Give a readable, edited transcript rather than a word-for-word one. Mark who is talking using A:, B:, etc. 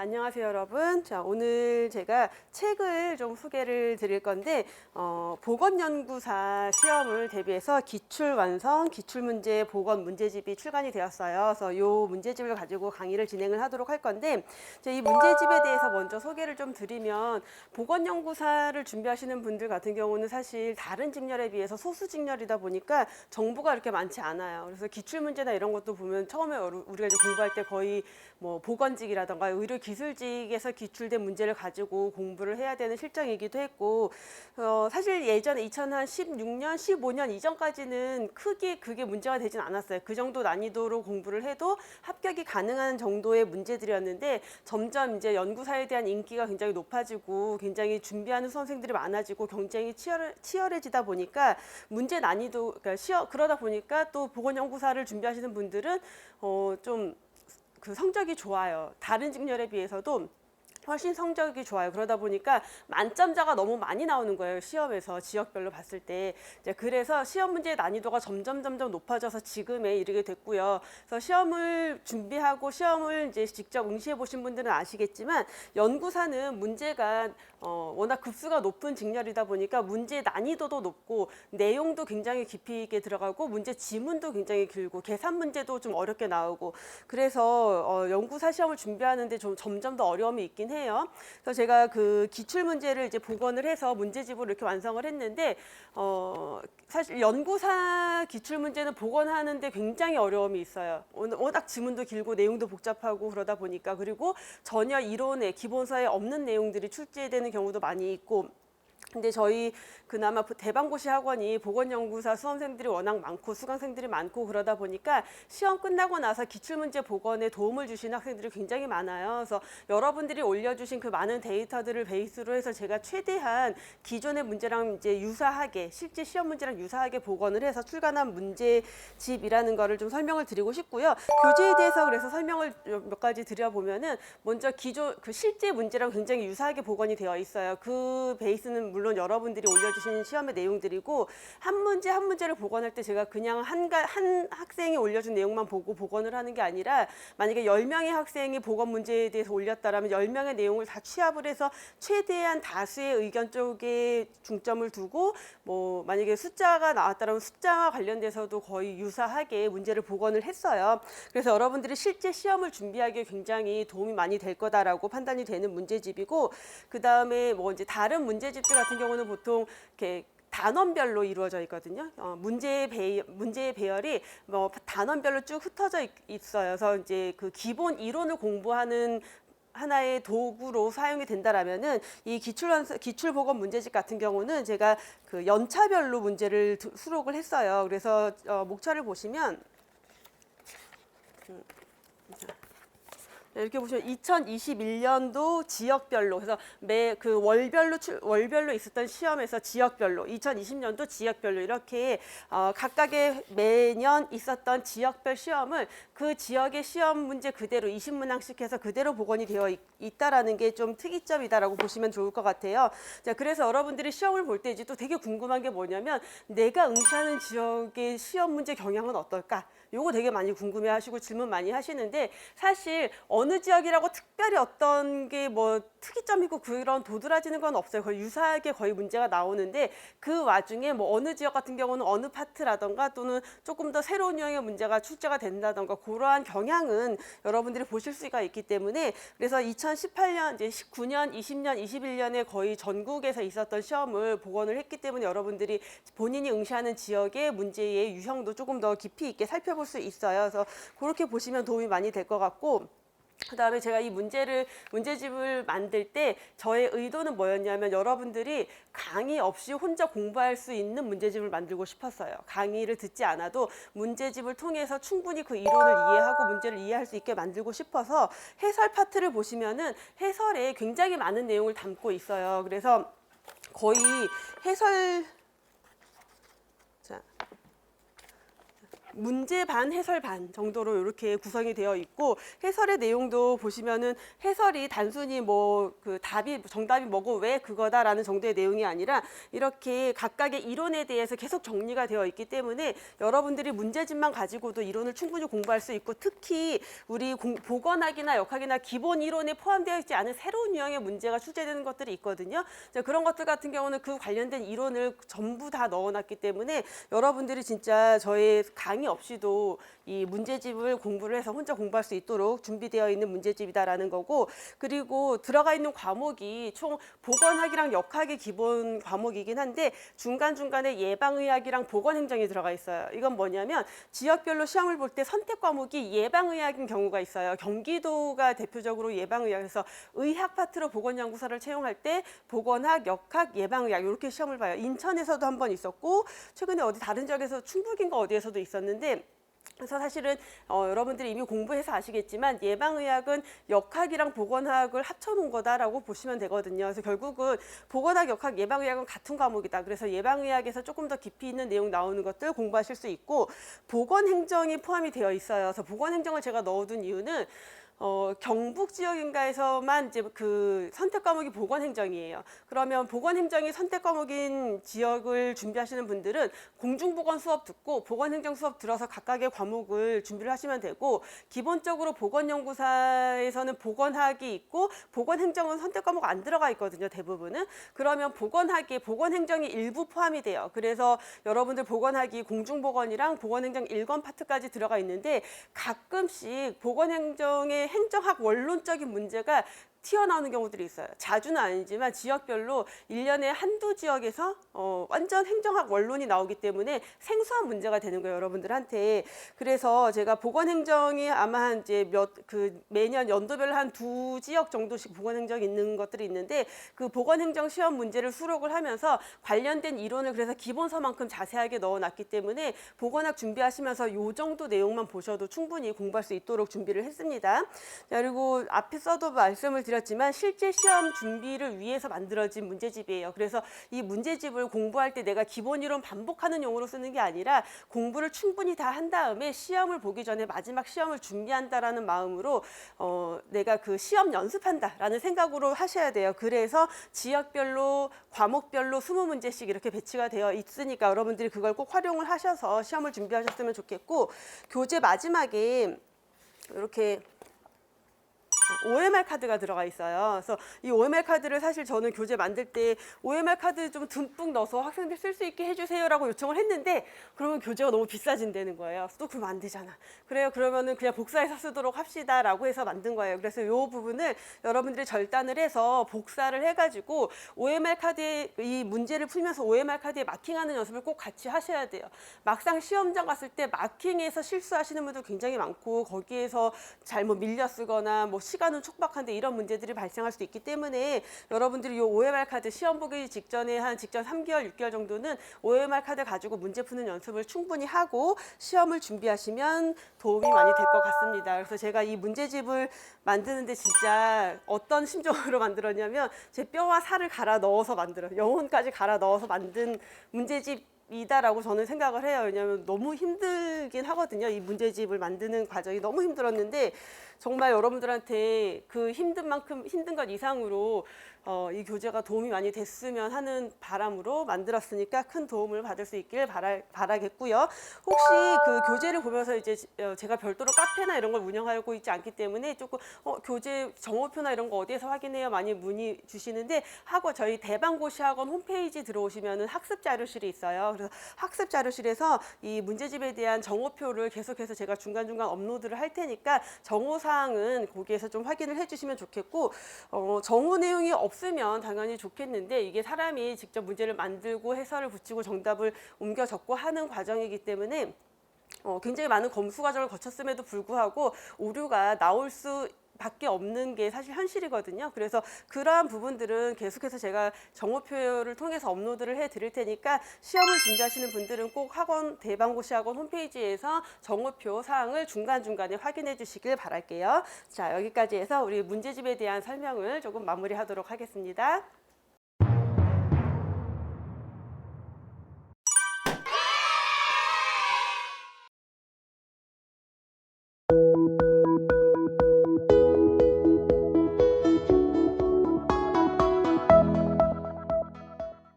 A: 안녕하세요, 여러분. 자, 오늘 제가 책을 좀 소개를 드릴 건데, 보건연구사 시험을 대비해서 기출완성, 기출문제 보건 문제집이 출간이 되었어요. 그래서 이 문제집을 가지고 강의를 진행을 하도록 할 건데, 이제 이 문제집에 대해서 먼저 소개를 좀 드리면, 보건연구사를 준비하시는 분들 같은 경우는 사실 다른 직렬에 비해서 소수 직렬이다 보니까 정보가 이렇게 많지 않아요. 그래서 기출문제나 이런 것도 보면 처음에 우리가 이제 공부할 때 거의 뭐 보건직이라던가 의료기술직에서 기출된 문제를 가지고 공부를 해야 되는 실정이기도 했고, 사실 예전에 2016년, 15년 이전까지는 크게 그게 문제가 되진 않았어요. 그 정도 난이도로 공부를 해도 합격이 가능한 정도의 문제들이었는데, 점점 이제 연구사에 대한 인기가 굉장히 높아지고 굉장히 준비하는 수험생들이 많아지고 경쟁이 치열해지다 보니까 문제 난이도, 그러니까 그러다 보니까 또 보건연구사를 준비하시는 분들은 좀 그 성적이 좋아요. 다른 직렬에 비해서도 훨씬 성적이 좋아요. 그러다 보니까 만점자가 너무 많이 나오는 거예요. 시험에서 지역별로 봤을 때. 이제 그래서 시험 문제의 난이도가 점점 높아져서 지금에 이르게 됐고요. 그래서 시험을 준비하고 시험을 이제 직접 응시해 보신 분들은 아시겠지만, 연구사는 문제가 워낙 급수가 높은 직렬이다 보니까 문제 난이도도 높고 내용도 굉장히 깊이 있게 들어가고 문제 지문도 굉장히 길고 계산 문제도 좀 어렵게 나오고, 그래서 연구사 시험을 준비하는데 좀 점점 더 어려움이 있긴 해요. 그래서 제가 그 기출 문제를 이제 복원을 해서 문제집을 이렇게 완성을 했는데, 사실 연구사 기출 문제는 복원하는데 굉장히 어려움이 있어요. 워낙 지문도 길고 내용도 복잡하고 그러다 보니까, 그리고 전혀 이론에 기본서에 없는 내용들이 출제되는 경우도 많이 있고. 근데 저희 그나마 대방고시 학원이 보건연구사 수험생들이 워낙 많고 수강생들이 많고 그러다 보니까 시험 끝나고 나서 기출문제 복원에 도움을 주시는 학생들이 굉장히 많아요. 그래서 여러분들이 올려주신 그 많은 데이터들을 베이스로 해서 제가 최대한 기존의 문제랑 이제 유사하게, 실제 시험 문제랑 유사하게 복원을 해서 출간한 문제집이라는 거를 좀 설명을 드리고 싶고요. 교재에 대해서 그래서 설명을 몇 가지 드려보면은, 먼저 그 실제 문제랑 굉장히 유사하게 복원이 되어 있어요. 그 베이스는 물론 여러분들이 올려주신 시험의 내용들이고, 한 문제 한 문제를 복원할 때 제가 그냥 한 학생이 올려준 내용만 보고 복원을 하는 게 아니라, 만약에 10명의 학생이 복원 문제에 대해서 올렸다라면 10명의 내용을 다 취합을 해서 최대한 다수의 의견 쪽에 중점을 두고, 뭐 만약에 숫자가 나왔다면 숫자와 관련돼서도 거의 유사하게 문제를 복원을 했어요. 그래서 여러분들이 실제 시험을 준비하기에 굉장히 도움이 많이 될 거다라고 판단이 되는 문제집이고, 그 다음에 뭐 이제 다른 문제집들 같은 경우는 보통 이렇게 단원별로 이루어져 있거든요. 문제의 배열이 뭐 단원별로 쭉 흩어져 있어요. 그래서 이제 그 기본 이론을 공부하는 하나의 도구로 사용이 된다라면은, 이 기출 보건 문제집 같은 경우는 제가 그 연차별로 문제를 수록을 했어요. 그래서 목차를 보시면 이렇게 보시면 2021년도 지역별로, 그래서 매 그 월별로 있었던 시험에서 지역별로, 2020년도 지역별로 이렇게 각각의 매년 있었던 지역별 시험을 그 지역의 시험 문제 그대로 20문항씩 해서 그대로 복원이 되어 있다라는 게 좀 특이점이다라고 보시면 좋을 것 같아요. 자, 그래서 여러분들이 시험을 볼 때 이제 또 되게 궁금한 게 뭐냐면, 내가 응시하는 지역의 시험 문제 경향은 어떨까? 요거 되게 많이 궁금해하시고 질문 많이 하시는데, 사실 어느 지역이라고 특별히 어떤 게 뭐 특이점이고 그런 도드라지는 건 없어요. 거의 유사하게 거의 문제가 나오는데, 그 와중에 뭐 어느 지역 같은 경우는 어느 파트라던가 또는 조금 더 새로운 유형의 문제가 출제가 된다던가 그러한 경향은 여러분들이 보실 수가 있기 때문에, 그래서 2018년, 이제 19년, 20년, 21년에 거의 전국에서 있었던 시험을 복원을 했기 때문에 여러분들이 본인이 응시하는 지역의 문제의 유형도 조금 더 깊이 있게 살펴볼 수 있어요. 그래서 그렇게 보시면 도움이 많이 될 것 같고, 그 다음에 제가 이 문제집을 만들 때 저의 의도는 뭐였냐면, 여러분들이 강의 없이 혼자 공부할 수 있는 문제집을 만들고 싶었어요. 강의를 듣지 않아도 문제집을 통해서 충분히 그 이론을 이해하고 문제를 이해할 수 있게 만들고 싶어서, 해설 파트를 보시면은 해설에 굉장히 많은 내용을 담고 있어요. 그래서 거의 문제 반, 해설 반 정도로 이렇게 구성이 되어 있고 해설의 내용도 보시면은 해설이 단순히 뭐 그 답이 정답이 뭐고 왜 그거다라는 정도의 내용이 아니라 이렇게 각각의 이론에 대해서 계속 정리가 되어 있기 때문에 여러분들이 문제집만 가지고도 이론을 충분히 공부할 수 있고 특히 우리 보건학이나 역학이나 기본 이론에 포함되어 있지 않은 새로운 유형의 문제가 출제되는 것들이 있거든요. 그런 것들 같은 경우는 그 관련된 이론을 전부 다 넣어놨기 때문에 여러분들이 진짜 저의 강의 없이도 이 문제집을 공부를 해서 혼자 공부할 수 있도록 준비되어 있는 문제집이다라는 거고 그리고 들어가 있는 과목이 총 보건학이랑 역학이 기본 과목이긴 한데 중간중간에 예방의학이랑 보건행정이 들어가 있어요. 이건 뭐냐면 지역별로 시험을 볼 때 선택 과목이 예방의학인 경우가 있어요. 경기도가 대표적으로 예방의학에서 의학 파트로 보건연구소를 채용할 때 보건학, 역학, 예방의학 이렇게 시험을 봐요. 인천에서도 한 번 있었고 최근에 어디 다른 지역에서 충북인가 어디에서도 있었는데 그래서 사실은 여러분들이 이미 공부해서 아시겠지만 예방의학은 역학이랑 보건학을 합쳐놓은 거다라고 보시면 되거든요. 그래서 결국은 보건학, 역학, 예방의학은 같은 과목이다. 그래서 예방의학에서 조금 더 깊이 있는 내용 나오는 것들 공부하실 수 있고 보건행정이 포함이 되어 있어요. 그래서 보건행정을 제가 넣어둔 이유는 경북 지역인가에서만 이제 그 선택 과목이 보건행정이에요. 그러면 보건행정이 선택 과목인 지역을 준비하시는 분들은 공중보건 수업 듣고 보건행정 수업 들어서 각각의 과목을 준비를 하시면 되고 기본적으로 보건연구사에서는 보건학이 있고 보건행정은 선택 과목 안 들어가 있거든요. 대부분은. 그러면 보건학에 보건행정이 일부 포함이 돼요. 그래서 여러분들 보건학이 공중보건이랑 보건행정 1권 파트까지 들어가 있는데 가끔씩 보건행정의 행정학 원론적인 문제가 튀어나오는 경우들이 있어요. 자주는 아니지만 지역별로 1년에 한두 지역에서 완전 행정학 원론이 나오기 때문에 생소한 문제가 되는 거예요, 여러분들한테. 그래서 제가 보건행정이 아마 이제 매년 연도별로 한 두 지역 정도씩 보건행정이 있는 것들이 있는데 그 보건행정 시험 문제를 수록을 하면서 관련된 이론을 그래서 기본서만큼 자세하게 넣어놨기 때문에 보건학 준비하시면서 요 정도 내용만 보셔도 충분히 공부할 수 있도록 준비를 했습니다. 그리고 앞에서도 말씀을 드렸지만 실제 시험 준비를 위해서 만들어진 문제집이에요. 그래서 이 문제집을 공부할 때 내가 기본 이론 반복하는 용어로 쓰는 게 아니라 공부를 충분히 다 한 다음에 시험을 보기 전에 마지막 시험을 준비한다라는 마음으로 내가 그 시험 연습한다라는 생각으로 하셔야 돼요. 그래서 지역별로 과목별로 20문제씩 이렇게 배치가 되어 있으니까 여러분들이 그걸 꼭 활용을 하셔서 시험을 준비하셨으면 좋겠고 교재 마지막에 이렇게 OMR 카드가 들어가 있어요. 그래서 이 OMR 카드를 사실 저는 교재 만들 때 OMR 카드 좀 듬뿍 넣어서 학생들 쓸 수 있게 해주세요라고 요청을 했는데 그러면 교재가 너무 비싸진다는 거예요. 또 그러면 안 되잖아. 그래요. 그러면은 그냥 복사해서 쓰도록 합시다라고 해서 만든 거예요. 그래서 이 부분을 여러분들이 절단을 해서 복사를 해가지고 OMR 카드에 이 문제를 풀면서 OMR 카드에 마킹하는 연습을 꼭 같이 하셔야 돼요. 막상 시험장 갔을 때 마킹에서 실수하시는 분들 굉장히 많고 거기에서 잘못 밀려 쓰거나 뭐 시간은 촉박한데 이런 문제들이 발생할 수 있기 때문에 여러분들이 이 OMR 카드 시험 보기 직전에 직전 3개월, 6개월 정도는 OMR 카드 가지고 문제 푸는 연습을 충분히 하고 시험을 준비하시면 도움이 많이 될 것 같습니다. 그래서 제가 이 문제집을 만드는데 진짜 어떤 심정으로 만들었냐면 제 뼈와 살을 갈아 넣어서 영혼까지 갈아 넣어서 만든 문제집 이다라고 저는 생각을 해요. 왜냐하면 너무 힘들긴 하거든요. 이 문제집을 만드는 과정이 너무 힘들었는데 정말 여러분들한테 그 힘든 만큼 힘든 것 이상으로 이 교재가 도움이 많이 됐으면 하는 바람으로 만들었으니까 큰 도움을 받을 수 있길 바라겠고요. 혹시 그 교재를 보면서 이제 제가 별도로 카페나 이런 걸 운영하고 있지 않기 때문에 조금 교재 정오표나 이런 거 어디에서 확인해요? 많이 문의 주시는데 저희 대방고시학원 홈페이지 들어오시면은 학습 자료실이 있어요. 그래서 학습 자료실에서 이 문제집에 대한 정오표를 계속해서 제가 중간중간 업로드를 할 테니까 정오 사항은 거기에서 좀 확인을 해주시면 좋겠고 정오 내용이 없으면 당연히 좋겠는데 이게 사람이 직접 문제를 만들고 해설을 붙이고 정답을 옮겨 적고 하는 과정이기 때문에 굉장히 많은 검수 과정을 거쳤음에도 불구하고 오류가 나올 수 밖에 없는 게 사실 현실이거든요. 그래서 그러한 부분들은 계속해서 제가 정오표를 통해서 업로드를 해 드릴 테니까 시험을 준비하시는 분들은 꼭 대방고시학원 홈페이지에서 정오표 사항을 중간중간에 확인해 주시길 바랄게요. 자, 여기까지 해서 우리 문제집에 대한 설명을 조금 마무리하도록 하겠습니다.